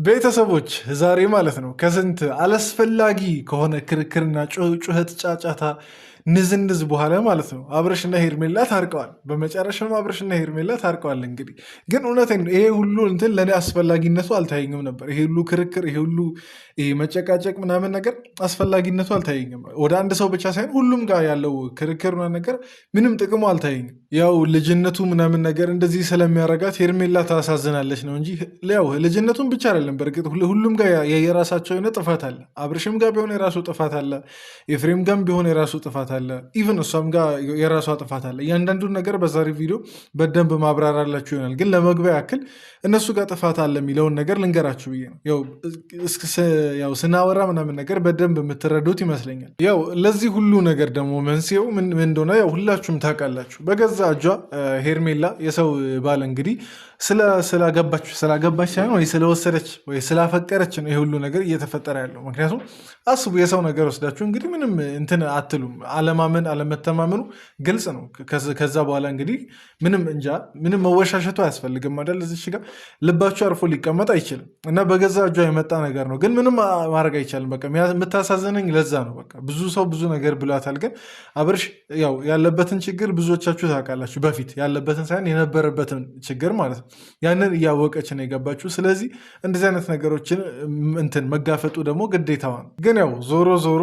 ቤተሰቦች ዛሬ ማለት ነው ከስንት አላስፈላጊ ከሆነ ክርክርና ጩኸት ጫጫታ ንዝንዝ በኋላ ማለት ነው አብርሽና ሄርሜላ ታርቀዋል። በመጨረሻም አብርሽና ሄርሜላ ታርቀዋል። እንግዲህ ግን እውነቴን ነው፣ ይሄ ሁሉ እንትን ለእኔ አስፈላጊነቱ አልታየኝም ነበር። ይሄ ሁሉ ክርክር፣ ይሄ ሁሉ መጨቃጨቅ ምናምን ነገር አስፈላጊነቱ አልታየኝም። ወደ አንድ ሰው ብቻ ሳይሆን ሁሉም ጋር ያለው ክርክር ነገር ምንም ጥቅሙ አልታየኝም። ያው ልጅነቱ ምናምን ነገር እንደዚህ ስለሚያረጋት ሄርሜላ ታሳዝናለች ነው እንጂ ያው ልጅነቱን ብቻ አይደለም። በእርግጥ ሁሉም ጋር የራሳቸው የሆነ ጥፋት አለ። አብርሽም ጋር ቢሆን የራሱ ጥፋት አለ፣ ኤፍሬም ጋርም ቢሆን የራሱ ጥፋት አለ፣ ኢቨን እሷም ጋር የራሷ ጥፋት አለ። እያንዳንዱን ነገር በዛሬ ቪዲዮ በደንብ ማብራራላችሁ ይሆናል። ግን ለመግቢያ ያክል እነሱ ጋር ጥፋት አለ የሚለውን ነገር ልንገራችሁ ብዬ ነው። ያው ስናወራ ምናምን ነገር በደንብ የምትረዱት ይመስለኛል። ያው ለዚህ ሁሉ ነገር ደግሞ መንስኤው ምን እንደሆነ ያው ሁላችሁም ታውቃላችሁ። በገዛ እጇ ሄርሜላ የሰው ባል እንግዲህ ስላገባች ሳይሆን ወይ ስለወሰደች ወይ ስላፈቀረች ነው ይህ ሁሉ ነገር እየተፈጠረ ያለው። ምክንያቱም አስቡ፣ የሰው ነገር ወስዳችሁ እንግዲህ ምንም እንትን አትሉም። አለማመን አለመተማመኑ ግልጽ ነው። ከዛ በኋላ እንግዲህ ምንም መወሻሸቱ አያስፈልግም አይደል? እዚች ጋር ልባችሁ አርፎ ሊቀመጥ አይችልም እና በገዛ እጇ የመጣ ነገር ነው። ግን ምንም ማድረግ አይቻልም። በቃ የምታሳዝነኝ ለዛ ነው። በቃ ብዙ ሰው ብዙ ነገር ብሏታል። ግን አብርሽ ያው ያለበትን ችግር ብዙዎቻችሁ ታውቃላችሁ። በፊት ያለበትን ሳይሆን የነበረበትን ችግር ማለት ነው። ያንን እያወቀች ነው የገባችሁ። ስለዚህ እንደዚህ አይነት ነገሮችን መጋፈጡ ደግሞ ግዴታዋ ነው። ግን ያው ዞሮ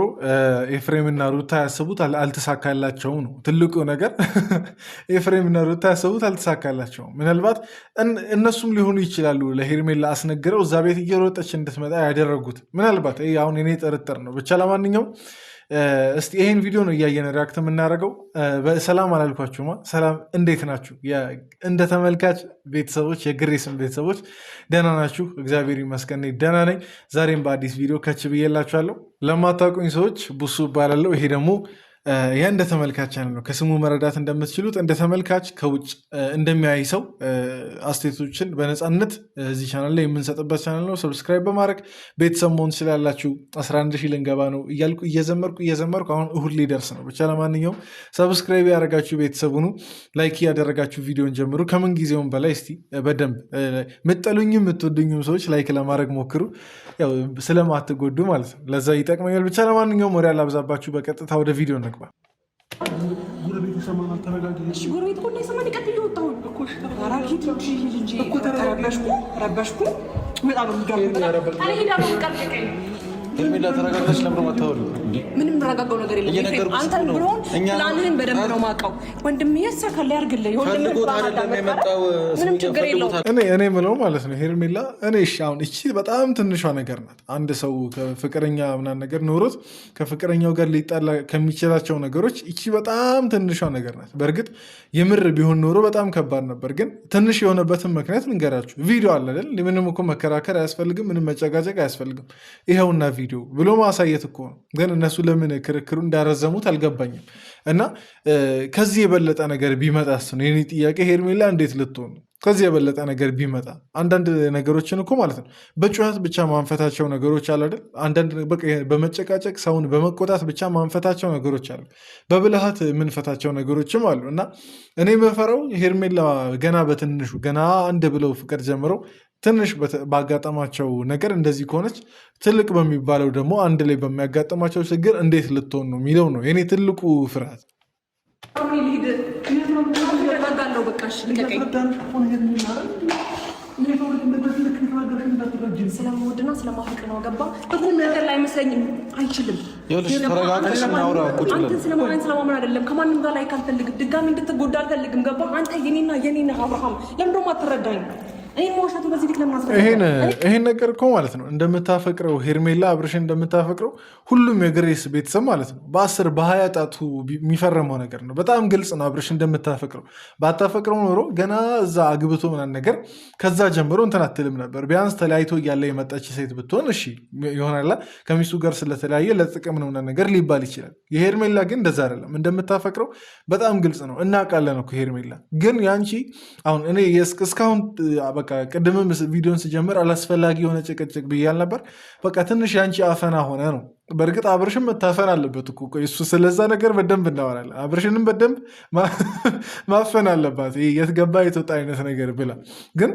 ኤፍሬምና ሩታ ያሰቡት አልተሳካላቸውም ነው ትልቁ ነገር። ኤፍሬምና ሩታ ያሰቡት አልተሳካላቸውም። ምናልባት እነሱም ሊሆኑ ይችላሉ ለሄርሜላ አስነግረው እዛ ቤት እየሮጠች እንድትመጣ ያደረጉት። ምናልባት አሁን እኔ ጥርጥር ነው ብቻ። ለማንኛውም እስቲ ይሄን ቪዲዮ ነው እያየን ሪያክት የምናደርገው። ሰላም አላልኳችሁማ? ሰላም፣ እንዴት ናችሁ? እንደ ተመልካች ቤተሰቦች፣ የግሬስም ቤተሰቦች ደህና ናችሁ? እግዚአብሔር ይመስገን ደህና ነኝ። ዛሬም በአዲስ ቪዲዮ ከች ብዬላችኋለሁ። ለማታውቁኝ ሰዎች ቡሱ እባላለሁ። ይሄ ደግሞ እንደ ተመልካች ቻናል ነው። ከስሙ መረዳት እንደምትችሉት እንደ ተመልካች ከውጭ እንደሚያይ ሰው አስተያየቶችን በነፃነት እዚህ ቻናል ላይ የምንሰጥበት ቻናል ነው። ሰብስክራይብ በማድረግ ቤተሰብ መሆን ትችላላችሁ። 11,000 ልንገባ ነው እያልኩ እየዘመርኩ አሁን እሁድ ሊደርስ ነው። ብቻ ለማንኛውም ሰብስክራይብ ያደረጋችሁ ቤተሰቡ ነው። ላይክ ያደረጋችሁ ቪዲዮን ጀምሩ። ከምን ጊዜውም በላይ እስቲ በደንብ ምጠሉኝም የምትወዱኝም ሰዎች ላይክ ለማድረግ ሞክሩ። ያው ስለማትጎዱ ማለት ነው። ለዛ ይጠቅመኛል። ብቻ ለማንኛውም ወሬ አላብዛባችሁ፣ በቀጥታ ወደ ቪዲዮ እንግባ። ጎረቤት ይሰማናል። ተረጋጊ። ጎረቤት እኮ እንዳይሰማን ቀጥ እየወጣሁ እኮ ረበሽኩ። በጣም ሄርሜላ ተረጋጋች። ለምን ማታወሩ? ምንም ረጋጋው ነገር የለም። አንተን ብሎን ፕላንህን በደንብ ነው የማውቀው። ወንድም ያሳካል ያርግልህ። ምንም ችግር የለውም። እኔ ምለው ማለት ነው ሄርሜላ፣ አሁን እቺ በጣም ትንሿ ነገር ናት። አንድ ሰው ከፍቅረኛ ምናምን ነገር ኖሮት ከፍቅረኛው ጋር ሊጣላ ከሚችላቸው ነገሮች እቺ በጣም ትንሿ ነገር ናት። በእርግጥ የምር ቢሆን ኖሮ በጣም ከባድ ነበር። ግን ትንሽ የሆነበትን ምክንያት ልንገራችሁ። ቪዲዮ አለ አይደል? ምንም እኮ መከራከር አያስፈልግም። ምንም መጨቃጨቅ አያስፈልግም። ይኸውና ቪዲዮ ብሎ ማሳየት እኮ ነው። ግን እነሱ ለምን ክርክሩ እንዳረዘሙት አልገባኝም። እና ከዚህ የበለጠ ነገር ቢመጣስ ነው የኔ ጥያቄ። ሄርሜላ እንዴት ልትሆን ነው? ከዚህ የበለጠ ነገር ቢመጣ አንዳንድ ነገሮችን እኮ ማለት ነው በጩኸት ብቻ ማንፈታቸው ነገሮች አሉ አይደል? አንዳንድ በመጨቃጨቅ ሰውን በመቆጣት ብቻ ማንፈታቸው ነገሮች አሉ። በብልሃት የምንፈታቸው ነገሮችም አሉ። እና እኔ የምፈራው ሄርሜላ ገና በትንሹ ገና አንድ ብለው ፍቅር ጀምረው ትንሽ ባጋጠማቸው ነገር እንደዚህ ከሆነች ትልቅ በሚባለው ደግሞ አንድ ላይ በሚያጋጠማቸው ችግር እንዴት ልትሆን ነው የሚለው ነው የኔ ትልቁ ፍርሃት። ስለምወድና ስለማፈቅር ነው። ገባ? ሁሉም ነገር ላይ መስለኝም አይችልም። አንተን ስለማመን አይደለም። ከማንም ጋር ላይ ካልፈልግም ድጋሚ እንድትጎዳ አልፈልግም። ገባ? አንተ የኔና አብርሃም ለምንድን ነው የማትረዳኝ? ይሄን ነገር እኮ ማለት ነው እንደምታፈቅረው ሄርሜላ አብርሽን እንደምታፈቅረው ሁሉም የግሬስ ቤተሰብ ማለት ነው በ10 በ20 ጣቱ የሚፈረመው ነገር ነው። በጣም ግልጽ ነው አብርሽ እንደምታፈቅረው። ባታፈቅረው ኖሮ ገና እዛ አግብቶ ምናምን ነገር ከዛ ጀምሮ እንትን አትልም ነበር። ቢያንስ ተለያይቶ እያለ የመጣች ሴት ብትሆን እሺ ይሆናላ። ከሚስቱ ጋር ስለተለያየ ለጥቅም ነው ነገር ሊባል ይችላል። የሄርሜላ ግን እንደዛ አይደለም። እንደምታፈቅረው በጣም ግልጽ ነው። እናውቃለን እኮ ሄርሜላ ግን ያንቺ አሁን እኔ እስካሁን በቃ ቅድምም ቪዲዮን ስጀምር አላስፈላጊ የሆነ ጭቅጭቅ ብያል ነበር። በቃ ትንሽ ያንቺ አፈና ሆነ ነው። በእርግጥ አብርሽም መታፈን አለበት እኮ እሱ ስለዛ ነገር በደንብ እናወራለን። አብርሽንም በደንብ ማፈን አለባት። የት ገባ የተወጣ አይነት ነገር ብላ ግን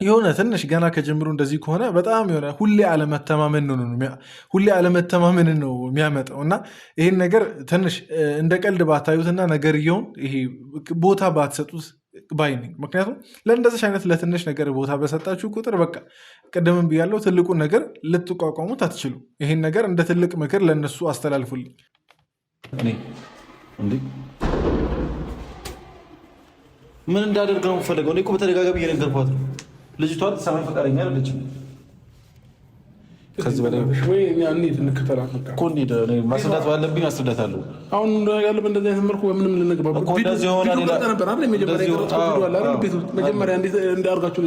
የሆነ ትንሽ ገና ከጀምሮ እንደዚህ ከሆነ በጣም የሆነ ሁሌ አለመተማመንን ነው የሚያመጣው እና ይህን ነገር ትንሽ እንደ ቀልድ ባታዩትና ነገርየውን ይሄ ቦታ ባትሰጡት ባይ ነኝ። ምክንያቱም ለእንደዚህ አይነት ለትንሽ ነገር ቦታ በሰጣችሁ ቁጥር በቃ ቅድምም ብያለው ትልቁን ነገር ልትቋቋሙት አትችሉ። ይህን ነገር እንደ ትልቅ ምክር ለእነሱ አስተላልፉልኝ። ምን እንዳደርግ ነው የምፈልገው? እኔ እኮ በተደጋጋሚ እየነገርኳት ነው። ልጅቷ ልትሰማኝ ፈቃደኛ አይደለችም። ከዚህ በላይ ማስረዳት ባለብኝ አስረዳታለሁ። አሁን ያለበት እንደዚህ አይነት መልኩ በምንም ልንግባባ መጀመሪያ እንዳርጋችሁ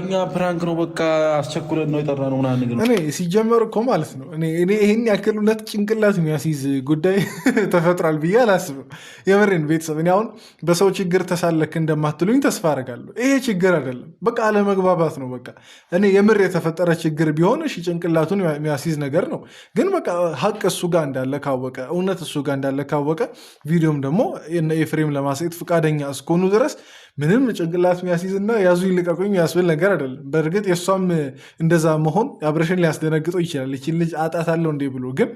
እኛ ፕራንክ ነው በቃ አስቸኩለን ነው የጠራነው ምናምን ነገር እኔ ሲጀመር እኮ ማለት ነው እኔ ይህን ያክል እውነት ጭንቅላት የሚያስይዝ ጉዳይ ተፈጥሯል ብዬ አላስብም። የምሬን ቤተሰብ እኔ አሁን በሰው ችግር ተሳለክ እንደማትሉኝ ተስፋ አደርጋለሁ። ይሄ ችግር አይደለም፣ በቃ አለመግባባት ነው። በቃ እኔ የምር የተፈጠረ ችግር ቢሆን ጭንቅላቱን የሚያስይዝ ነገር ነው። ግን በቃ ሀቅ እሱ ጋር እንዳለ ካወቀ እውነት እሱ ጋር እንዳለ ካወቀ ቪዲዮም ደግሞ ኤፍሬም ለማሳየት ፈቃደኛ እስከሆኑ ድረስ ምንም ጭንቅላት የሚያስይዝ እና ያዙ ይልቀቁኝ የሚያስብል ነገር አይደለም። በእርግጥ የእሷም እንደዛ መሆን አብረሽን ሊያስደነግጠው ይችላል። ይችን ልጅ አጣታለሁ እንዴ ብሎ ግን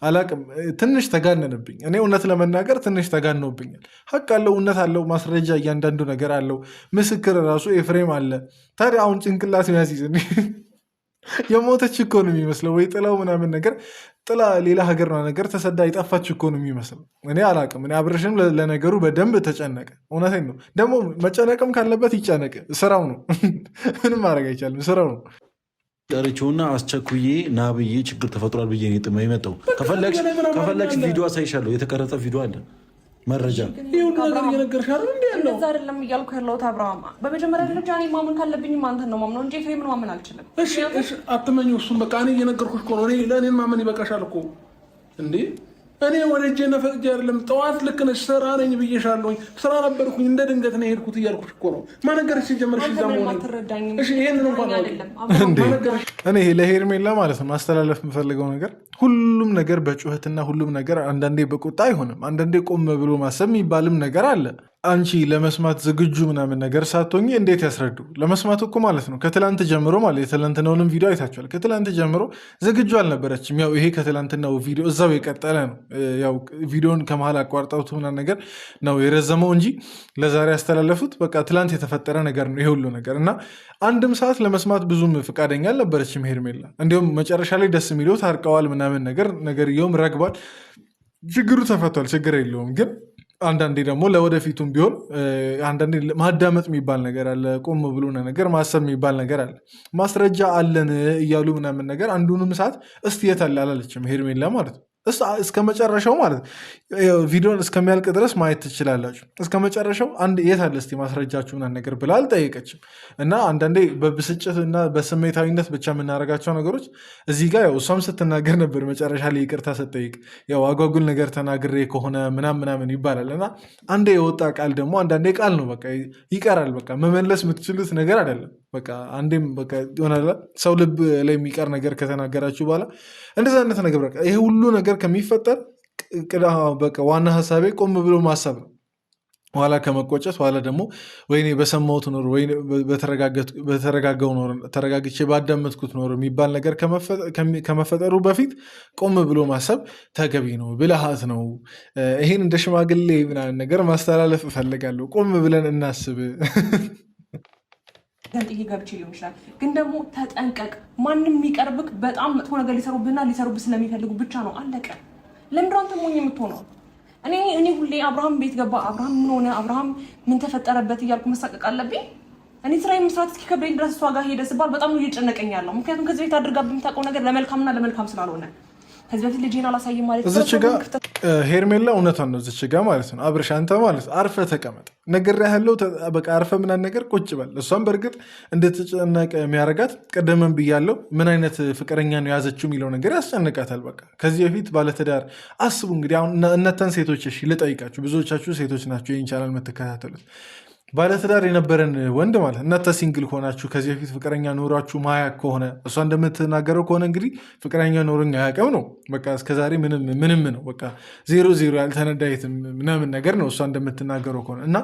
አላቅም። ትንሽ ተጋነንብኝ። እኔ እውነት ለመናገር ትንሽ ተጋነውብኛል። ሀቅ አለው፣ እውነት አለው፣ ማስረጃ እያንዳንዱ ነገር አለው። ምስክር ራሱ ኤፍሬም አለ። ታዲያ አሁን ጭንቅላት የሚያስይዝ የሞተች እኮ ነው የሚመስለው። ወይ ጥላው ምናምን ነገር ጥላ ሌላ ሀገር ነገር ተሰዳ የጠፋች እኮ ነው የሚመስለው። እኔ አላቅም። እኔ አብረሽም ለነገሩ በደንብ ተጨነቀ። እውነቴን ነው። ደግሞ መጨነቅም ካለበት ይጨነቅ፣ ስራው ነው። ምንም ማድረግ አይቻልም፣ ስራው ነው። ጠርቼውና አስቸኩዬ ና ብዬ ችግር ተፈጥሯል ብዬ ጥማ የመጣው ከፈለግሽ ቪዲዮ አሳይሻለሁ። የተቀረጸ ቪዲዮ አለ፣ መረጃ እንደዛ አይደለም እያልኩ ያለሁት አብርሃም። በመጀመሪያ ደረጃ እኔ ማመን ካለብኝ አንተን ነው ማምነው እንጂ ኤፍሬምን ማመን አልችልም። አትመኝ። እሱን በቃ እኔ እየነገርኩሽ እኮ ነው። ለእኔን ማመን ይበቃሻል እኮ እንዴ። እኔ ወደ እጄ ነፈቅጄ አይደለም። ጠዋት ልክ ነሽ ስራ ነኝ ብዬሻለሁኝ። ስራ ነበርኩኝ እንደ ድንገት ነው የሄድኩት እያልኩሽ እኮ ነው። ማነገርሽ ሲጀመርሽ እዛ መሆን ይሄንን እንኳን እኔ ለሄርሜላ ማለት ነው ማስተላለፍ የምፈልገው ነገር ሁሉም ነገር በጩኸትና ሁሉም ነገር አንዳንዴ በቁጣ አይሆንም። አንዳንዴ ቆም ብሎ ማሰብ የሚባልም ነገር አለ። አንቺ ለመስማት ዝግጁ ምናምን ነገር ሳትሆኚ እንዴት ያስረዱ? ለመስማት እኮ ማለት ነው ከትላንት ጀምሮ ማለት የትላንትናውንም ቪዲዮ አይታችኋል። ከትላንት ጀምሮ ዝግጁ አልነበረችም። ያው ይሄ ከትላንትናው ቪዲዮ እዛው የቀጠለ ነው። ያው ቪዲዮን ከመሀል አቋርጠውት ምናምን ነገር ነው የረዘመው እንጂ ለዛሬ ያስተላለፉት በቃ ትላንት የተፈጠረ ነገር ነው ይሄ ሁሉ ነገር እና አንድም ሰዓት ለመስማት ብዙም ፈቃደኛ አልነበረችም ሄርሜላ። እንዲሁም መጨረሻ ላይ ደስ የሚለው ታርቀዋል ምናምን ነገርየውም ረግቧል። ችግሩ ተፈቷል። ችግር የለውም ግን አንዳንዴ ደግሞ ለወደፊቱም ቢሆን አንዳንዴ ማዳመጥ የሚባል ነገር አለ። ቆም ብሎ ነገር ማሰብ የሚባል ነገር አለ። ማስረጃ አለን እያሉ ምናምን ነገር አንዱንም ሰዓት እስቲ የት አለ አላለችም ሄርሜላ ማለት ነው። እስከ መጨረሻው ማለት ቪዲዮን እስከሚያልቅ ድረስ ማየት ትችላላችሁ። እስከ መጨረሻው የት አለ እስቲ ማስረጃችሁ ምናምን ነገር ብላ አልጠየቀችም። እና አንዳንዴ በብስጭት እና በስሜታዊነት ብቻ የምናደርጋቸው ነገሮች እዚህ ጋር ያው እሷም ስትናገር ነበር መጨረሻ ላይ ይቅርታ ስትጠይቅ ያው አጓጉል ነገር ተናግሬ ከሆነ ምናምን ይባላል እና አንዴ የወጣ ቃል ደግሞ አንዳንዴ ቃል ነው በቃ ይቀራል። በቃ መመለስ የምትችሉት ነገር አይደለም። በቃ አንዴም በቃ ይሆናል ሰው ልብ ላይ የሚቀር ነገር ከተናገራችሁ በኋላ እንደዛ አይነት ነገር በቃ ይሄ ሁሉ ነገር ከሚፈጠር በቃ ዋና ሀሳቤ ቆም ብሎ ማሰብ ነው። ኋላ ከመቆጨት ኋላ ደግሞ ወይኔ በሰማሁት ኖር ወይ በተረጋጋው ኖር ተረጋግቼ ባዳመጥኩት ኖር የሚባል ነገር ከመፈጠሩ በፊት ቆም ብሎ ማሰብ ተገቢ ነው፣ ብልሃት ነው። ይሄን እንደ ሽማግሌ ምናምን ነገር ማስተላለፍ እፈልጋለሁ። ቆም ብለን እናስብ። ገንጥዬ ገብቼ ሊሆን ይችላል፣ ግን ደግሞ ተጠንቀቅ። ማንም የሚቀርብክ በጣም መጥፎ ነገር ሊሰሩብህና ሊሰሩብህ ስለሚፈልጉ ብቻ ነው። አለቀ። ለምንድን አንተ ሞኝ የምትሆነው? እኔ ሁሌ አብርሃም ቤት ገባ፣ አብርሃም ምን ሆነ፣ አብርሃም ምን ተፈጠረበት እያልኩ መሳቀቅ አለብኝ? እኔ ስራዬ መስራት እስኪከብደኝ ድረስ እሷ ጋር ሄደ ስባል በጣም ነው እየጨነቀኝ ያለው። ምክንያቱም ከዚህ ቤት አድርጋ የምታውቀው ነገር ለመልካምና ለመልካም ስላልሆነ ከዚህ በፊት ልጄን አላሳይም ማለት እዚች ጋ ሄርሜላ እውነቷን ነው። እዚች ጋ ማለት ነው አብርሽ አንተ ማለት አርፈ ተቀመጥ ነገር ያለው በቃ አርፈ ምናምን ነገር ቁጭ በል። እሷም በእርግጥ እንድትጨነቅ የሚያደርጋት ቀደመን ብያለው ምን አይነት ፍቅረኛ ነው የያዘችው የሚለው ነገር ያስጨንቃታል። በቃ ከዚህ በፊት ባለትዳር አስቡ እንግዲህ አሁን እነተን ሴቶች እሺ ልጠይቃችሁ፣ ብዙዎቻችሁ ሴቶች ናቸው ይህን ቻናል የምትከታተሉት። ባለትዳር የነበረን ወንድ ማለት እናንተ ሲንግል ከሆናችሁ ከዚህ በፊት ፍቅረኛ ኖሯችሁ ማያቅ ከሆነ እሷ እንደምትናገረው ከሆነ እንግዲህ ፍቅረኛ ኖሮኝ አያውቅም ነው በቃ እስከዛሬ ምንም ነው በቃ 0-0 ያልተነዳየትም ምናምን ነገር ነው እሷ እንደምትናገረው ከሆነ እና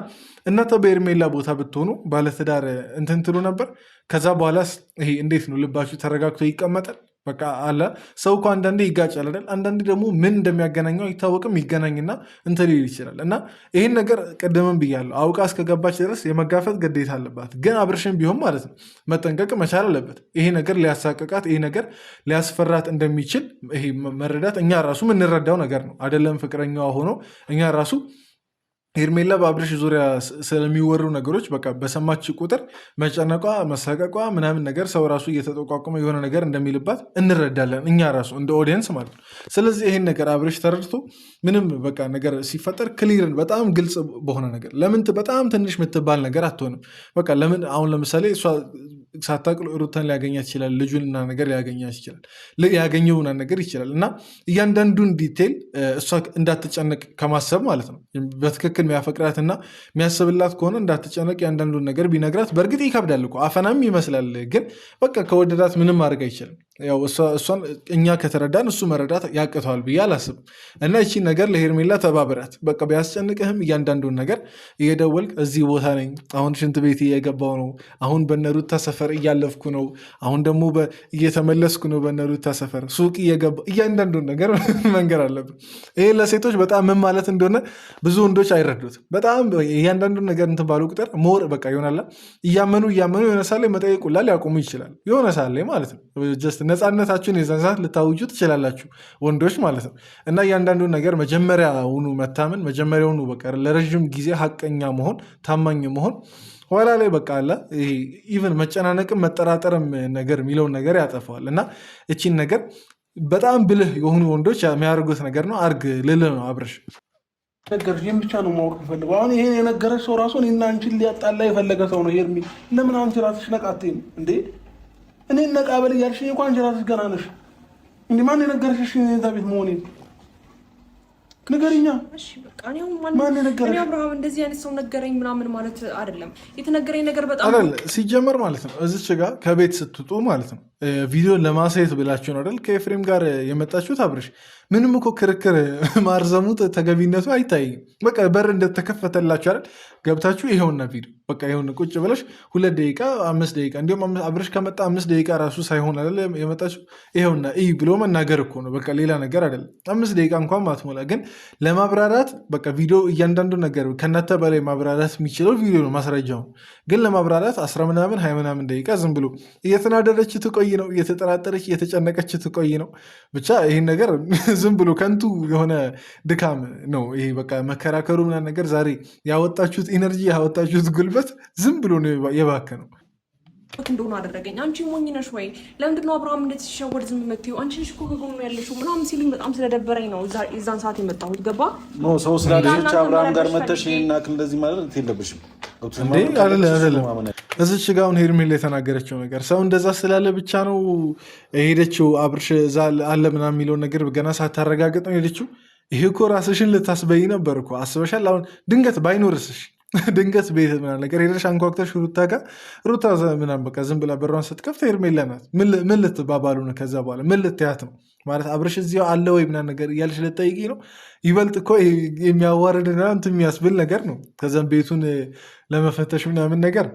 እናንተ በሄርሜላ ቦታ ብትሆኑ ባለትዳር እንትን ትሉ ነበር። ከዛ በኋላ ይሄ እንዴት ነው ልባችሁ ተረጋግቶ ይቀመጣል? በቃ አለ ሰው እኮ አንዳንዴ ይጋጫል አይደል? አንዳንዴ ደግሞ ምን እንደሚያገናኘው አይታወቅም። ይገናኝና እንትን ሊል ይችላል። እና ይህን ነገር ቅድምም ብያለሁ፣ አውቃ እስከገባች ድረስ የመጋፈጥ ግዴታ አለባት። ግን አብርሽን ቢሆን ማለት ነው መጠንቀቅ መቻል አለበት። ይሄ ነገር ሊያሳቅቃት፣ ይሄ ነገር ሊያስፈራት እንደሚችል ይሄ መረዳት እኛ ራሱ የምንረዳው ነገር ነው አይደለም? ፍቅረኛዋ ሆኖ እኛ ራሱ ሄርሜላ በአብርሽ ዙሪያ ስለሚወሩ ነገሮች በቃ በሰማች ቁጥር መጨነቋ፣ መሳቀቋ ምናምን ነገር ሰው ራሱ እየተጠቋቋመ የሆነ ነገር እንደሚልባት እንረዳለን እኛ ራሱ እንደ ኦዲየንስ ማለት ነው። ስለዚህ ይሄን ነገር አብርሽ ተረድቶ ምንም በቃ ነገር ሲፈጠር ክሊርን በጣም ግልጽ በሆነ ነገር ለምን በጣም ትንሽ የምትባል ነገር አትሆንም። በቃ ለምን አሁን ለምሳሌ እሷ ሳታቅል ሩታን ሊያገኛት ይችላል፣ ልጁንና ነገር ሊያገኛት ይችላል፣ ያገኘውና ነገር ይችላል እና እያንዳንዱን ዲቴል እሷ እንዳትጨነቅ ከማሰብ ማለት ነው በትክክል የሚያፈቅራትና የሚያስብላት ከሆነ እንዳትጨነቅ ያንዳንዱን ነገር ቢነግራት በእርግጥ ይከብዳል እኮ አፈናም ይመስላል። ግን በቃ ከወደዳት ምንም ማድረግ አይችልም። ያው እሷን እኛ ከተረዳን እሱ መረዳት ያቅተዋል ብዬ አላስብም። እና ይቺን ነገር ለሄርሜላ ተባብራት። በቃ ቢያስጨንቅህም እያንዳንዱን ነገር እየደወልክ እዚህ ቦታ ነኝ፣ አሁን ሽንት ቤት እየገባው ነው፣ አሁን በነሩታ ሰፈር እያለፍኩ ነው፣ አሁን ደግሞ እየተመለስኩ ነው በነሩታ ሰፈር ሱቅ እየገባ እያንዳንዱን ነገር መንገር አለብን። ይሄ ለሴቶች በጣም ምን ማለት እንደሆነ ብዙ ወንዶች አይረዱትም። በጣም እያንዳንዱን ነገር እንትን ባሉ ቁጥር ሞር በቃ ይሆናላ እያመኑ የሆነ ሳለ መጠየቁላ ሊያቆሙ ይችላል። የሆነ ሳለ ማለት ነው ጀስት ነፃነታችሁን የዛን ሰዓት ልታውጁ ትችላላችሁ ወንዶች ማለት ነው። እና እያንዳንዱን ነገር መጀመሪያውኑ መታመን፣ መጀመሪያውኑ በቃ ለረዥም ጊዜ ሀቀኛ መሆን፣ ታማኝ መሆን ኋላ ላይ በቃ አለ ኢቨን መጨናነቅም መጠራጠርም ነገር የሚለውን ነገር ያጠፋዋል። እና እቺን ነገር በጣም ብልህ የሆኑ ወንዶች የሚያደርጉት ነገር ነው። አርግ ልልህ ነው አብርሽ ነገር ይህን ብቻ ነው ማወቅ ፈልገው። አሁን ይሄን የነገረች ሰው ራሱ እኔና አንቺን ሊያጣላ የፈለገ ሰው ነው ሄርሚ። ለምን አንቺ ራስሽ ነቃቴን እንዴ? እኔ ነቃበል እያልሽኝ እንኳን አንቺ ራስሽ ገና ነሽ እንዴ? ማን የነገረሽ እዛ ቤት መሆኔን ንገሪኛ። እሺ በቃ ማን የነገረሽ? እኔ አብርሃም እንደዚህ አይነት ሰው ነገረኝ ምናምን ማለት አይደለም። የተነገረኝ ነገር በጣም ሲጀመር ማለት ነው እዚች ጋር ከቤት ስትጡ ማለት ነው ቪዲዮ ለማሳየት ብላችሁ ነው አይደል ከኤፍሬም ጋር የመጣችሁት። አብርሽ ምንም እኮ ክርክር ማርዘሙ ተገቢነቱ አይታይም። በቃ በር እንደተከፈተላችሁ አይደል ገብታችሁ ይሄውና ቪዲዮ በቃ ይሄውን ቁጭ ብለሽ 2 ደቂቃ 5 ደቂቃ እንዲሁም አብርሽ ከመጣ 5 ደቂቃ ራሱ ሳይሆን አይደል የመጣችሁ ይሄውና እይ ብሎ መናገር እኮ ነው። በቃ ሌላ ነገር አይደለም። 5 ደቂቃ እንኳን ማትሞላ ግን ለማብራራት በቃ ቪዲዮ እያንዳንዱ ነገር ከእናንተ በላይ ማብራራት የሚችለው ቪዲዮ ነው ማስረጃው። ግን ለማብራራት 10 ምናምን 20 ምናምን ደቂቃ ዝም ብሎ እየተናደደች ትቆይ ነው፣ እየተጠራጠረች እየተጨነቀች ትቆይ ነው። ብቻ ይህን ነገር ዝም ብሎ ከንቱ የሆነ ድካም ነው ይሄ። በቃ መከራከሩ ምናምን ነገር ዛሬ ያወጣችሁት ኢነርጂ ያወጣችሁት ጉልበት ዝም ብሎ ነው የባከነው። እንደሆነ አደረገኝ። አንቺ ሞኝ ነሽ ወይ? ለምንድን ነው አብርሃም እንደዚህ ሲሸወድ ዝም የምትይው? አንቺ ነሽ እኮ ከጎኑ ያለሽው ምናምን ሲሉኝ በጣም ስለደበረኝ ነው የዛን ሰዓት የመጣሁት። ገባ ሰው ስላለች አብርሃም ጋር መተሽ ይናክ እንደዚህ ማለት የለብሽም። እዚች ጋ አሁን ሄርሜላ የተናገረችው ነገር ሰው እንደዛ ስላለ ብቻ ነው የሄደችው። አብርሽ እዛ አለ ምናምን የሚለውን ነገር ገና ሳታረጋግጥ ነው ሄደችው። ይሄ እኮ ራስሽን ልታስበይ ነበር እኮ አስበሻል። አሁን ድንገት ባይኖርስሽ ድንገት ቤት ምናምን ነገር ሄደሽ አንኳኩተሽ ሩታ ጋር ሩታ ምናምን በቃ ዝም ብላ በሯን ስትከፍት ሄርሜላ ናት። ምን ልትባባሉ ነው? ከዛ በኋላ ምን ልትያት ነው ማለት አብርሽ እዚያው አለ ወይ ምናምን ነገር እያልሽ ልጠይቂ ነው? ይበልጥ እኮ የሚያዋርድና እንትን የሚያስብል ነገር ነው። ከዛም ቤቱን ለመፈተሽ ምናምን ነገር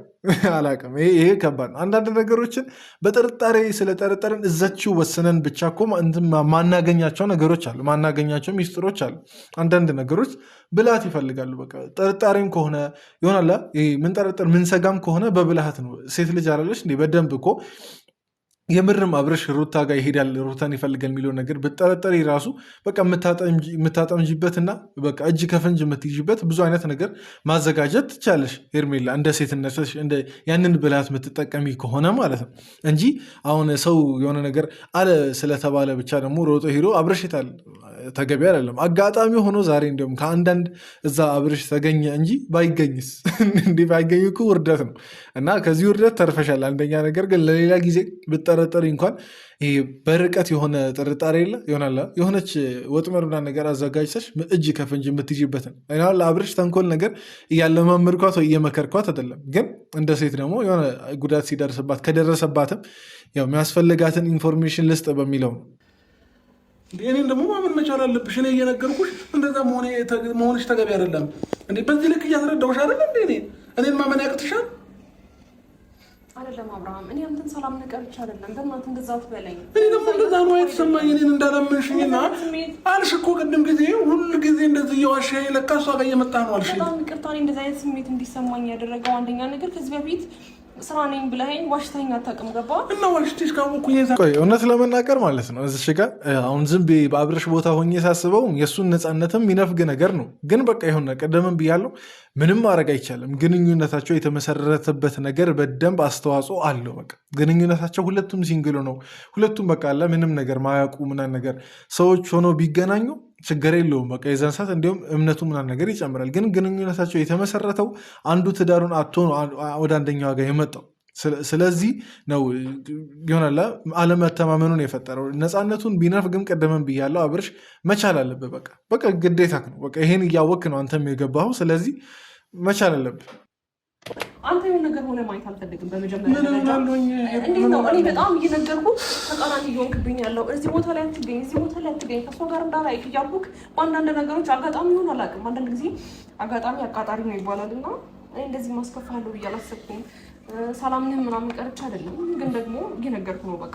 አላውቅም። ይሄ ከባድ ነው። አንዳንድ ነገሮችን በጥርጣሬ ስለጠረጠርን እዛችው ወስነን ብቻ እኮ ማናገኛቸው ነገሮች አሉ፣ ማናገኛቸው ሚስጥሮች አሉ። አንዳንድ ነገሮች ብልሃት ይፈልጋሉ። በቃ ጥርጣሬም ከሆነ ይሆናላ ምንጠረጠር ምንሰጋም ከሆነ በብልሃት ነው። ሴት ልጅ አላለች እንዴ? በደንብ እኮ የምርም አብርሽ ሩታ ጋር ይሄዳል ሩታን ይፈልጋል የሚለውን ነገር ብጠረጠሪ ራሱ በቃ የምታጠምጂበትና በቃ እጅ ከፍንጅ የምትይዥበት ብዙ አይነት ነገር ማዘጋጀት ትቻለሽ ሄርሜላ፣ እንደ ሴትነትሽ ያንን ብልሃት የምትጠቀሚ ከሆነ ማለት ነው እንጂ አሁን ሰው የሆነ ነገር አለ ስለተባለ ብቻ ደግሞ ሮጦ ሄዶ አብርሽ የታል ተገቢ አይደለም። አጋጣሚ ሆኖ ዛሬ እንዲሁም ከአንዳንድ እዛ አብርሽ ተገኘ እንጂ ባይገኝስ እንዲህ ባይገኝ እኮ ውርደት ነው እና ከዚህ ውርደት ተርፈሻል። አንደኛ ነገር ግን ለሌላ ጊዜ ብጠረጠሪ እንኳን ይሄ በርቀት የሆነ ጥርጣሬ የለ ይሆናል የሆነች ወጥመርና ነገር አዘጋጅተሽ እጅ ከፍንጅ የምትይዥበትን ለአብርሽ ተንኮል ነገር እያለማመድኳት ወይ እየመከርኳት አይደለም። ግን እንደ ሴት ደግሞ የሆነ ጉዳት ሲደርስባት ከደረሰባትም ያው የሚያስፈልጋትን ኢንፎርሜሽን ልስጥ በሚለው ነው። እኔን ደግሞ ማመን መቻል አለብሽ። እኔ እየነገርኩሽ እንደዛ መሆንሽ ተገቢ አይደለም። እንዴ በዚህ ልክ እያስረዳሁሽ አይደለ እንዴ? እኔን ማመን ያቅትሻል? አይደለም አብርሃም፣ እኔ አንተን ሰላም ነቀርቻ አይደለም። በእናትህ እንደዛ አትበለኝ። እኔ ደግሞ እንደዛ ነው የተሰማኝ። እኔን እንዳላመንሽኝና አልሽ እኮ ቅድም ጊዜ ሁሉ ጊዜ እንደዚህ እየዋሻኝ ለካ እሷ ጋር እየመጣ ነው አልሽ። በጣም ይቅርታ። እኔ እንደዚህ አይነት ስሜት እንዲሰማኝ ያደረገው አንደኛ ነገር ከዚህ በፊት ስራ ነኝ ብለኸኝ ዋሽተኸኝ አታውቅም። ገባ እና ዋሽተሽ ካወኩኝ እውነት ለመናገር ማለት ነው እዚሽ ጋር አሁን ዝም ብዬ በአብርሽ ቦታ ሆኜ ሳስበው የእሱን ነፃነትም የሚነፍግ ነገር ነው። ግን በቃ ይሁን ቀደምም ብያለሁ፣ ምንም ማድረግ አይቻልም። ግንኙነታቸው የተመሰረተበት ነገር በደንብ አስተዋጽኦ አለው። በቃ ግንኙነታቸው ሁለቱም ሲንግሉ ነው። ሁለቱም በቃ አለ ምንም ነገር ማያውቁ ምናምን ነገር ሰዎች ሆነው ቢገናኙ ችግር የለውም። በቃ የዛን ሰዓት እንዲሁም እምነቱ ምናምን ነገር ይጨምራል። ግን ግንኙነታቸው የተመሰረተው አንዱ ትዳሩን አቶ ወደ አንደኛው ጋር የመጣው ስለዚህ ነው ይሆናል አለመተማመኑን የፈጠረው። ነፃነቱን ቢነፍግም ቀደመን ብያለው አብርሽ መቻል አለብህ። በቃ ግዴታ ነው። በቃ ይሄን እያወክ ነው አንተም የገባኸው። ስለዚህ መቻል አለብህ። አንተ የሆነ ነገር ሆነ ማየት አልፈልግም። በመጀመሪያ ደረጃ እንዴት ነው እኔ በጣም እየነገርኩህ ተቃራኒ እየሆንክብኝ ያለው። እዚህ ቦታ ላይ አትገኝ፣ እዚህ ቦታ ላይ አትገኝ፣ ከእሷ ጋር እንዳላይክ እያልኩህ በአንዳንድ ነገሮች አጋጣሚ ይሆን አላውቅም። አንዳንድ ጊዜ አጋጣሚ አቃጣሪ ነው ይባላል እና እኔ እንደዚህ ማስከፋለሁ ብዬ አላሰብኩም። ሰላምንም ምናምን ቀርቻ አይደለም፣ ግን ደግሞ እየነገርኩ ነው። በቃ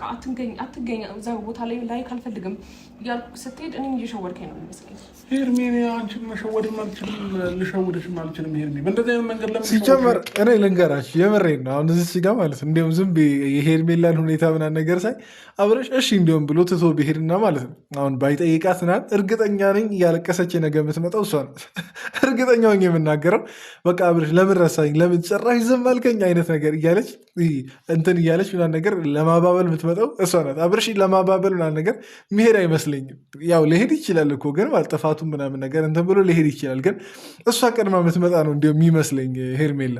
አትገኝ እዛ ቦታ ላይ ላይክ አልፈልግም እያልኩህ ስትሄድ እኔም እየሸወድከኝ ነው የሚመስለኝ። ሄርሜን አንቺን መሸወድም አልችልም፣ ልሸውድሽም አልችልም። ሄርሜ በእንደዚህ አይነት መንገድ ለምን ሲጀመር እኔ ልንገራችሁ የምሬን ነው። አሁን እዚህ ጋር ማለት እንዲሁም ዝም የሄርሜላን ሁኔታ ምናምን ነገር ሳይ አብረሽ እሺ እንዲሁም ብሎ ትቶ ብሄድና ማለት ነው አሁን ባይጠይቃት ናት እርግጠኛ ነኝ እያለቀሰች ነገ የምትመጣው እሷ ናት። እርግጠኛ ሆኜ የምናገረው በቃ አብረሽ ለምን ረሳኝ፣ ለምን ጭራሽ ዝም አልከኝ አይነት ነገር እያለች እንትን እያለች ምናምን ነገር ለማባበል የምትመጣው እሷ ናት። አብረሽ ለማባበል ምናምን ነገር ሚሄድ አይመስለኝም። ያው ሊሄድ ይችላል እኮ ግን ጥፋቱ ምናምን ነገር እንትን ብሎ ሊሄድ ይችላል። ግን እሷ ቀድማ የምትመጣ ነው እንዲሁ የሚመስለኝ ሄርሜላ።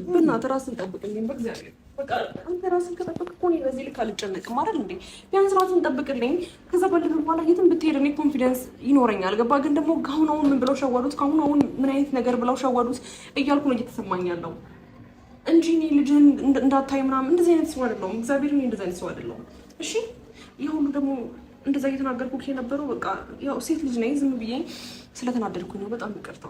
በእናትህ ራስን ጠብቅልኝ በእግዚአብሔር። በቃ አንተ ራስን ከጠበቅ እኮ እኔ በዚህ ልክ አልጨነቅም አይደል እንዴ? ቢያንስ ራስን ጠብቅልኝ። ከዛ ባለፈ በኋላ የትም ብትሄድ እኔ ኮንፊደንስ ይኖረኛል። ገባ? ግን ደግሞ ከአሁን አሁን ምን ብለው ሸወዱት፣ ከአሁን አሁን ምን አይነት ነገር ብለው ሸወዱት እያልኩ ነው እየተሰማኝ ያለው እንጂ እኔ ልጅህን እንዳታይ ምናምን እንደዚህ አይነት ሰው አይደለሁም። እግዚአብሔር እኔ እንደዚህ አይነት ሰው አይደለሁም። እሺ ይህ ሁሉ ደግሞ እንደዛ እየተናገርኩ የነበረው በቃ ያው ሴት ልጅ ነኝ፣ ዝም ብዬ ስለተናደድኩኝ ነው። በጣም ይቅርታ።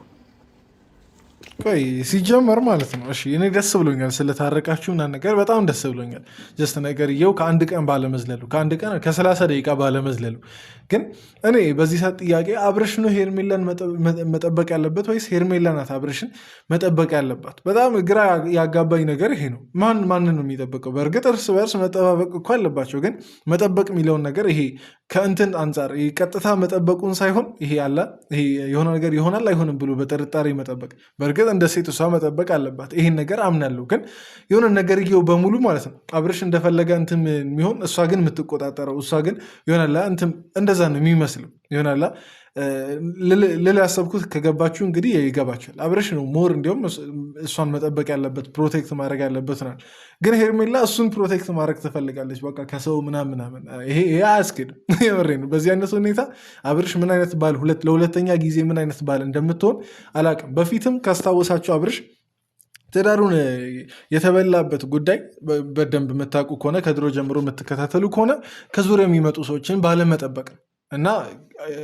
ቆይ ሲጀመር ማለት ነው እሺ እኔ ደስ ብሎኛል ስለታረቃችሁ ምናምን ነገር በጣም ደስ ብሎኛል። ጀስት ነገርየው ከአንድ ቀን ባለመዝለሉ ከአንድ ቀን ከ30 ደቂቃ ባለመዝለሉ። ግን እኔ በዚህ ሰዓት ጥያቄ አብርሽ ነው ሄርሜላን መጠበቅ ያለበት ወይስ ሄርሜላ ናት አብርሽን መጠበቅ ያለባት? በጣም ግራ ያጋባኝ ነገር ይሄ ነው። ማንን ነው የሚጠብቀው? በእርግጥ እርስ በርስ መጠባበቅ እኮ አለባቸው። ግን መጠበቅ የሚለውን ነገር ይሄ ከእንትን አንጻር ቀጥታ መጠበቁን ሳይሆን ይሄ አለ ይሄ የሆነ ነገር ይሆናል አይሆንም ብሎ በጥርጣሬ መጠበቅ። በእርግጥ እንደ ሴት እሷ መጠበቅ አለባት፣ ይሄን ነገር አምናለሁ። ግን የሆነ ነገርየው በሙሉ ማለት ነው አብርሽ እንደፈለገ እንትን የሚሆን እሷ ግን የምትቆጣጠረው እሷ ግን ይሆናላ እንትን እንደዛ ነው የሚመስለው ይሆናላ ልል ያሰብኩት ከገባችሁ እንግዲህ ይገባችኋል። አብርሽ ነው ሞር እንዲሁም እሷን መጠበቅ ያለበት ፕሮቴክት ማድረግ ያለበት ናል። ግን ሄርሜላ እሱን ፕሮቴክት ማድረግ ትፈልጋለች በቃ ከሰው ምናምን። ይሄ አያስኬድም። የምሬ ነው። በዚህ አይነት ሁኔታ አብርሽ ምን አይነት ባል ለሁለተኛ ጊዜ ምን አይነት ባል እንደምትሆን አላውቅም። በፊትም ካስታወሳችሁ አብርሽ ትዳሩን የተበላበት ጉዳይ በደንብ የምታውቁ ከሆነ ከድሮ ጀምሮ የምትከታተሉ ከሆነ ከዙሪያ የሚመጡ ሰዎችን ባለመጠበቅ እና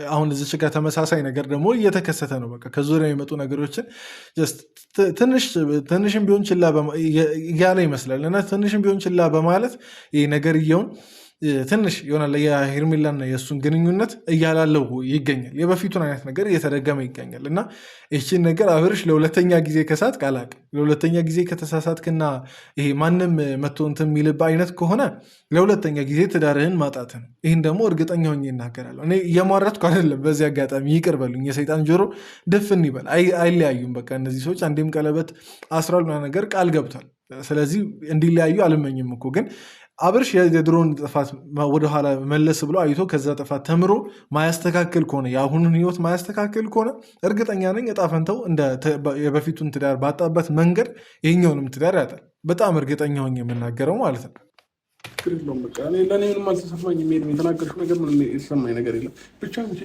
አሁን እዚች ጋር ተመሳሳይ ነገር ደግሞ እየተከሰተ ነው። በቃ ከዙሪያ የሚመጡ ነገሮችን ትንሽም ቢሆን ችላ እያለ ይመስላል እና ትንሽም ቢሆን ችላ በማለት ይህ ነገርየውን ትንሽ ይሆናል የሄርሜላና የእሱን ግንኙነት እያላለው ይገኛል። የበፊቱን አይነት ነገር እየተደገመ ይገኛል እና ይህችን ነገር አብርሽ ለሁለተኛ ጊዜ ከሳት ቃላቅ ለሁለተኛ ጊዜ ከተሳሳትክና ይሄ ማንም መቶ እንትን የሚልብ አይነት ከሆነ ለሁለተኛ ጊዜ ትዳርህን ማጣት ነው። ይህን ደግሞ እርግጠኛ ሆኜ ይናገራለሁ። እኔ እየሟረትኩ አይደለም። በዚህ አጋጣሚ ይቅር በሉኝ። የሰይጣን ጆሮ ድፍን ይበል። አይለያዩም። በቃ እነዚህ ሰዎች አንዴም ቀለበት አስራሉ ነገር ቃል ገብቷል። ስለዚህ እንዲለያዩ አልመኝም እኮ ግን አብርሽ የድሮን ጥፋት ወደኋላ መለስ ብሎ አይቶ ከዛ ጥፋት ተምሮ ማያስተካከል ከሆነ የአሁኑን ህይወት ማያስተካከል ከሆነ እርግጠኛ ነኝ እጣ ፈንታው የበፊቱን ትዳር ባጣበት መንገድ ይህኛውንም ትዳር ያጣል። በጣም እርግጠኛ ሆኜ የምናገረው ማለት ነው። ለእኔ ምንም አልተሰማኝም። የተናገርሽው ነገር ምንም የተሰማኝ ነገር የለም። ብቻ አንቺ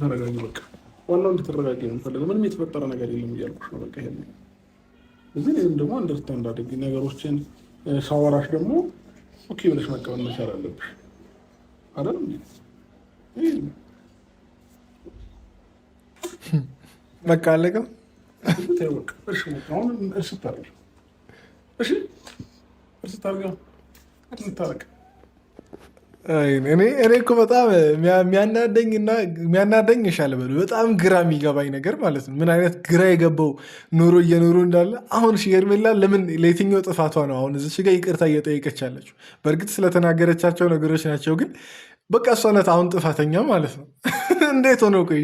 ተረጋጊ። በቃ ዋናው እንድትረጋጊ ነው የምፈልገው። ምንም የተፈጠረ ነገር የለም እያልኩሽ ነው። በቃ ይሄ እዚህ እኔም ደግሞ አንደርስታንድ አድርጊ ነገሮችን ሳወራሽ ደግሞ ኦኬ ብለሽ መቀበል መቻል አለብሽ አይደል? በቃ አለቀው። እኔ እኮ በጣም የሚያናደኝ ይሻል በሉ በጣም ግራ የሚገባኝ ነገር ማለት ነው። ምን አይነት ግራ የገባው ኑሮ እየኖሩ እንዳለ አሁን ሄርሜላ ለምን ለየትኛው ጥፋቷ ነው አሁን እዚች ጋር ይቅርታ እየጠየቀች ያለችው? በእርግጥ ስለተናገረቻቸው ነገሮች ናቸው፣ ግን በቃ እሷ ናት አሁን ጥፋተኛ ማለት ነው። እንዴት ሆነ? ቆይ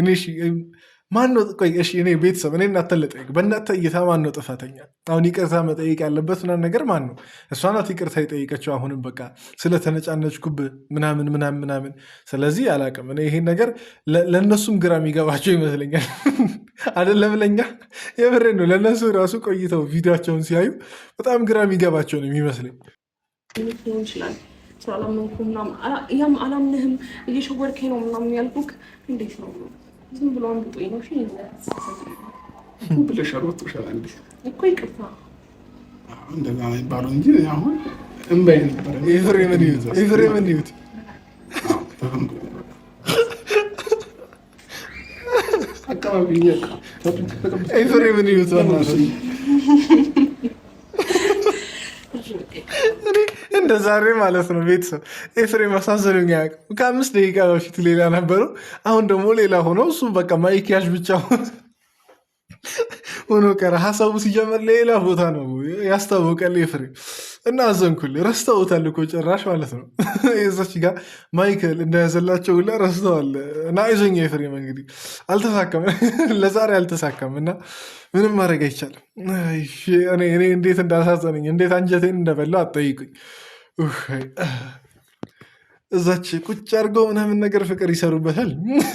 እኔ ማን ነው? ቆይ እሺ እኔ ቤተሰብ እኔ እናንተ ልጠይቅ፣ በእናንተ እይታ ማን ነው ጥፋተኛ? አሁን ይቅርታ መጠየቅ ያለበት ምናምን ነገር ማን ነው? እሷ ናት ይቅርታ የጠየቀችው። አሁንም በቃ ስለተነጫነችኩብህ ምናምን። ስለዚህ አላቅም እኔ ይሄን ነገር ለእነሱም ግራ የሚገባቸው ይመስለኛል። አይደለም ለኛ የምሬ ነው። ለእነሱ ራሱ ቆይተው ቪዲዮቸውን ሲያዩ በጣም ግራ የሚገባቸው ነው የሚመስለኝ። ሊሆን ይችላል ስላላመንኩ ምናምን ያም አላምንህም እየሸወርከኝ ነው ምናምን ያልኩህ እንዴት ነው? ዝም ብሎ አንብጦኝ ነው ብለሻል። ወጥቶሻል አንዴ እኮ ይቅርታ እንደዛ ነው የሚባለው እንጂ አሁን እምባይ ነበረ። ኤፍሬምን ይዩት አካባቢ ኤፍሬምን ይዩት እንደ ዛሬ ማለት ነው። ቤተሰብ ኤፍሬም አሳዘኑኝ አያውቅም። ከ5 ደቂቃ በፊት ሌላ ነበረው፣ አሁን ደግሞ ሌላ ሆኖ እሱም በቃ ማይኪያዥ ብቻ ሆኖ ቀረ። ሀሳቡ ሲጀመር ሌላ ቦታ ነው ያስታወቃል ኤፍሬም እና አዘንኩል። ረስተውታል እኮ ጭራሽ ማለት ነው። የዛች ጋር ማይክል እንደያዘላቸው ሁላ ረስተዋል። እና አይዞኛ ኤፍሬም እንግዲህ አልተሳካም፣ ለዛሬ አልተሳካም እና ምንም ማድረግ አይቻልም። እኔ እንዴት እንዳሳዘነኝ እንዴት አንጀቴን እንደበላው አትጠይቁኝ። እዛች ቁጭ አድርገው ምናምን ነገር ፍቅር ይሰሩበታል፣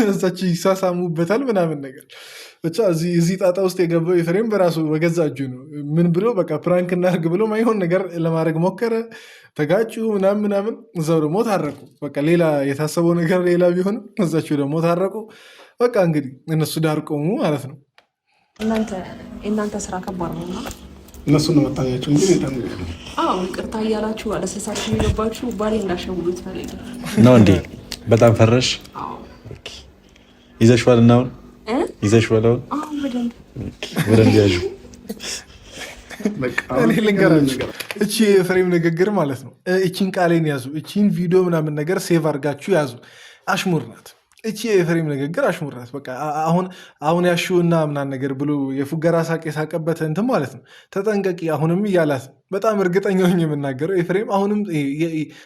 እዛች ይሳሳሙበታል ምናምን ነገር ብቻ እዚህ ጣጣ ውስጥ የገባው ኤፍሬም በራሱ በገዛ እጁ ነው። ምን ብሎ በቃ ፕራንክ እናድርግ ብሎ ማይሆን ነገር ለማድረግ ሞከረ፣ ተጋጩ ምናምን። እዛው ደግሞ ታረቁ። በቃ ሌላ የታሰበው ነገር ሌላ ቢሆንም እዛችሁ ደግሞ ታረቁ። በቃ እንግዲህ እነሱ ዳር ቆሙ ማለት ነው። እናንተ ስራ ከባድ ነው። እነሱ ነው መታኛቸው እንጂ ይቅርታ እያላችሁ አለሰሳችሁ የገባችሁ ባሌ እንዳሸውሉ ትፈልግ ነው እንዴ? በጣም ፈረሽ ይዘሽዋል እና አሁን ይዘሽዋል በደንብ ያዡ። እኔ ልንገራችሁ እቺ የኤፍሬም ንግግር ማለት ነው። እቺን ቃሌን ያዙ፣ እቺን ቪዲዮ ምናምን ነገር ሴቭ አድርጋችሁ ያዙ። አሽሙር ናት እቺ የኤፍሬም ንግግር አሽሙር ናት። በቃ አሁን ያሽውና ምናምን ነገር ብሎ የፉገራ ሳቅ የሳቀበት እንትን ማለት ነው። ተጠንቀቂ አሁንም እያላት በጣም እርግጠኛ ሆኜ የምናገረው ኤፍሬም አሁንም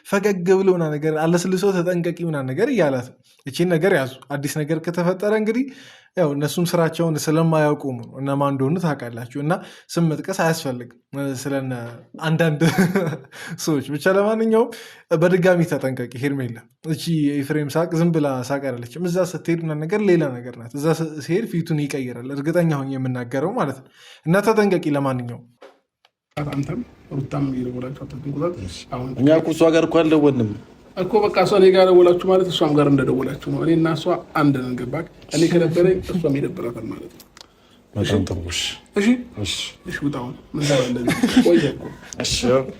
ፈገግ ብሎ ምናምን ነገር አለስልሶ ተጠንቀቂ ምናምን ነገር እያላት እቺን ነገር ያዙ። አዲስ ነገር ከተፈጠረ እንግዲህ ያው እነሱም ስራቸውን ስለማያውቁ ነው። እነማን እንደሆኑ ታውቃላችሁ እና ስም መጥቀስ አያስፈልግም ስለነ አንዳንድ ሰዎች ብቻ። ለማንኛውም በድጋሚ ተጠንቀቂ ሄርሜላ። እቺ የኤፍሬም ሳቅ ዝም ብላ ሳቅ አይደለችም። እዛ ስትሄድ ምናምን ነገር ሌላ ነገር ናት። እዛ ሲሄድ ፊቱን ይቀይራል። እርግጠኛ ሆኜ የምናገረው ማለት ነው እና ተጠንቀቂ። ለማንኛውም አንተም ሩታም እየደወላችሁ አትንቁጣት። እኛ እኮ እሷ ጋር እኮ አልደወልንም እኮ በቃ እሷ እኔ ጋር ደወላችሁ ማለት እሷም ጋር እንደደወላችሁ ነው። እኔ እና እሷ አንድ ነን። ገባክ? እኔ ከነበረኝ እሷም ይደብራታል ማለት ነው። በጣም ጥሩ። እሺ ውጣውን ምን ዛሬ እንደዚህ ቆየ እኮ። እሺ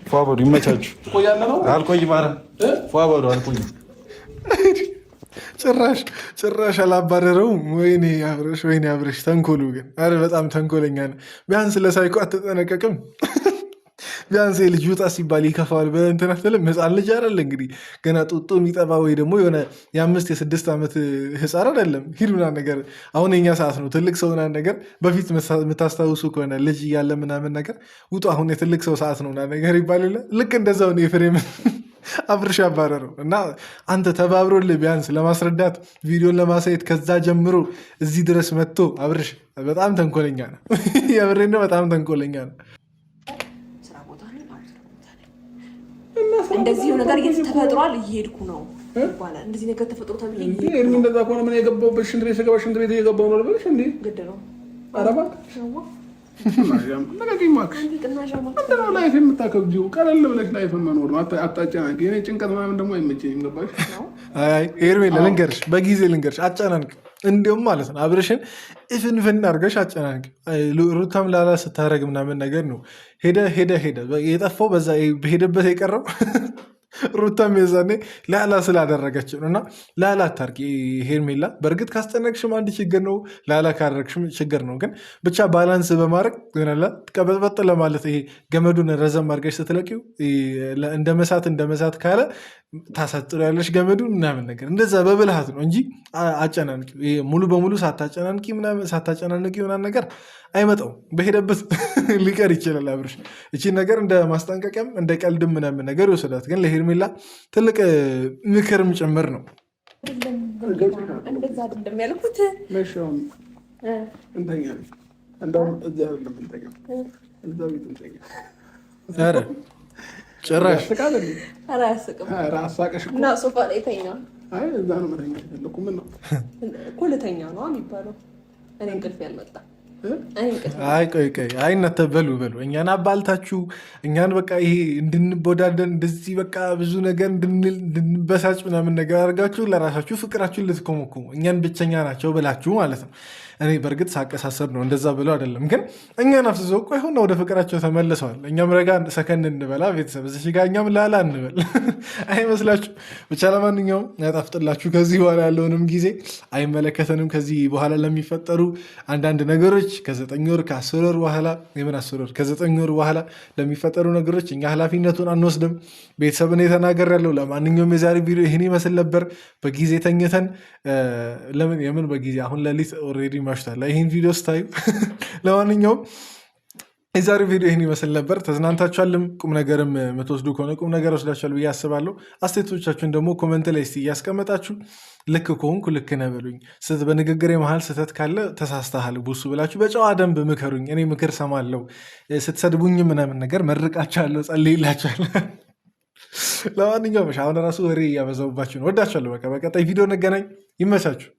ፏ በሉ ይመቻችሁ። ቆያለ ነው አልቆይም። ኧረ ፏ በሉ አልቆይም። ጭራሽ አላባረረውም። ወይኔ አብረሽ ተንኮሉ ግን ኧረ በጣም ተንኮለኛ ነው። ቢያንስ ለሳይኮ አትጠነቀቅም? ቢያንስ ልጅ ውጣ ሲባል ይከፋዋል በእንትን አትልም? ህፃን ልጅ አይደለ እንግዲህ ገና ጡጦ የሚጠባ ወይ ደግሞ የሆነ የ5-6 ዓመት ህፃን አይደለም። ሂድ ምናምን ነገር አሁን የኛ ሰዓት ነው። ትልቅ ሰው ምናምን ነገር በፊት የምታስታውሱ ከሆነ ልጅ እያለ ምናምን ነገር ውጡ አሁን የትልቅ ሰው ሰዓት ነው ምናምን ነገር ይባል የለ? ልክ እንደዛው ነው ኤፍሬም አብርሽ ያባረረው እና አንተ ተባብሮልህ ቢያንስ ለማስረዳት ቪዲዮን ለማሳየት ከዛ ጀምሮ እዚህ ድረስ መጥቶ አብርሽ በጣም ተንኮለኛ ነው። የምሬን ነው፣ በጣም ተንኮለኛ ነው። ስራ ቦታ ነኝ። እንደዚህ ነገር ተፈጥሯል፣ እየሄድኩ ነው ይባላል። እንደዚህ ነገር ተፈጥሮ ተብዬ እንደዛ ከሆነ ምን የገባሁበት ሽንት ቤት ስገባ ሽንት ቤት እየገባሁ ነው ልበልሽ እንዴ? ግድ ነው። ኧረ እባክሽ ምንድነው ላይፍ የምታከብጂው? ቀለል ብለሽ ላይፍን መኖር ነው። አታጨናንቂ። እኔ ጭንቀት ምናምን ደግሞ አይመቸኝም። ገባሽ? ሄርሜላ ልንገርሽ፣ በጊዜ ልንገርሽ፣ አጨናንቅ እንዲሁም ማለት ነው አብርሽን ኢፍንፍን አድርገሽ አጨናንቅ። ሩታም ላላ ስታደርግ ምናምን ነገር ነው ሄደ የጠፋው በዛ ሄደበት የቀረው ሩታም የዛኔ ላላ ስላደረገች ነው። እና ላላ አታርቂ ሄርሜላ። በእርግጥ ካስጨነቅሽም አንድ ችግር ነው፣ ላላ ካደረግሽም ችግር ነው። ግን ብቻ ባላንስ በማድረግ ሆናላ ቀበጥበጥ ለማለት ይሄ ገመዱን ረዘም አድርገሽ ስትለቂው እንደ መሳት ካለ ታሳጥሩ ያለሽ ገመዱን ምናምን ነገር እንደዛ በብልሃት ነው እንጂ አጨናንቂ ሙሉ በሙሉ ሳታጨናንቂ ምናምን ነገር አይመጣው። በሄደበት ሊቀር ይችላል አብርሽ። እቺን ነገር እንደ ማስጠንቀቂያም እንደ ቀልድም ምናምን ነገር ይወሰዳት። ግን ለሄርሜላ ትልቅ ምክርም ጭምር ነው። እንደዛ አይደለም ያልኩት። ጭራሽ እና ሶፋ ላይ ተኛ። እዛ ነው መተኛ የፈለኩ። ምን ነው እኮ ልተኛ ነው የሚባለው። እኔ እንቅልፍ ያልመጣ ቆይ እናንተ በሉ እኛን አባልታችሁ እኛን በቃ ይሄ እንድንቦዳደን እንደዚህ በቃ ብዙ ነገር እንድንበሳጭ ምናምን ነገር አድርጋችሁ ለራሳችሁ ፍቅራችሁን ልትኮመኩሙ እኛን ብቸኛ ናቸው ብላችሁ ማለት ነው። እኔ በእርግጥ ሳቀሳሰብ ነው እንደዛ ብለው አይደለም፣ ግን እኛን አፍዝዘው እኮ ይሁን ወደ ፍቅራቸው ተመልሰዋል። እኛም ረጋ ሰከንድ እንበላ ቤተሰብ እዚህ ጋር እኛም ላላ እንበል አይመስላችሁ? ብቻ ለማንኛውም ያጣፍጥላችሁ። ከዚህ በኋላ ያለውንም ጊዜ አይመለከተንም። ከዚህ በኋላ ለሚፈጠሩ አንዳንድ ነገሮች ከ9 ወር ከ10 ወር በኋላ የምን 10 ወር ከ9 ወር በኋላ ለሚፈጠሩ ነገሮች እኛ ኃላፊነቱን አንወስድም። ቤተሰብን የተናገር ያለው ለማንኛውም የዛሬ ቪዲዮ ይህን ይመስል ነበር። በጊዜ ተኝተን የምን በጊዜ አሁን ለሊት ኦልሬዲ ማሽታል ይህን ቪዲዮ ስታዩ። ለማንኛውም የዛሬ ቪዲዮ ይህን ይመስል ነበር። ተዝናንታችኋልም ቁም ነገርም የምትወስዱ ከሆነ ቁም ነገር ወስዳችኋል ብዬ አስባለሁ። አስተያየቶቻችሁን ደግሞ ኮመንት ላይ እስቲ እያስቀመጣችሁ ልክ ከሆንኩ ልክ ነህ በሉኝ። በንግግር መሀል ስህተት ካለ ተሳስተሃል ቡሱ ብላችሁ በጨዋ ደንብ ምከሩኝ። እኔ ምክር ሰማለሁ። ስትሰድቡኝ ምናምን ነገር መርቃችኋለሁ፣ ጸልይላችኋለሁ። ለማንኛውም አሁን ራሱ ወሬ እያበዛሁባችሁ ነው። ወዳችኋለሁ። በቃ በቀጣይ ቪዲዮ እንገናኝ። ይመቻችሁ።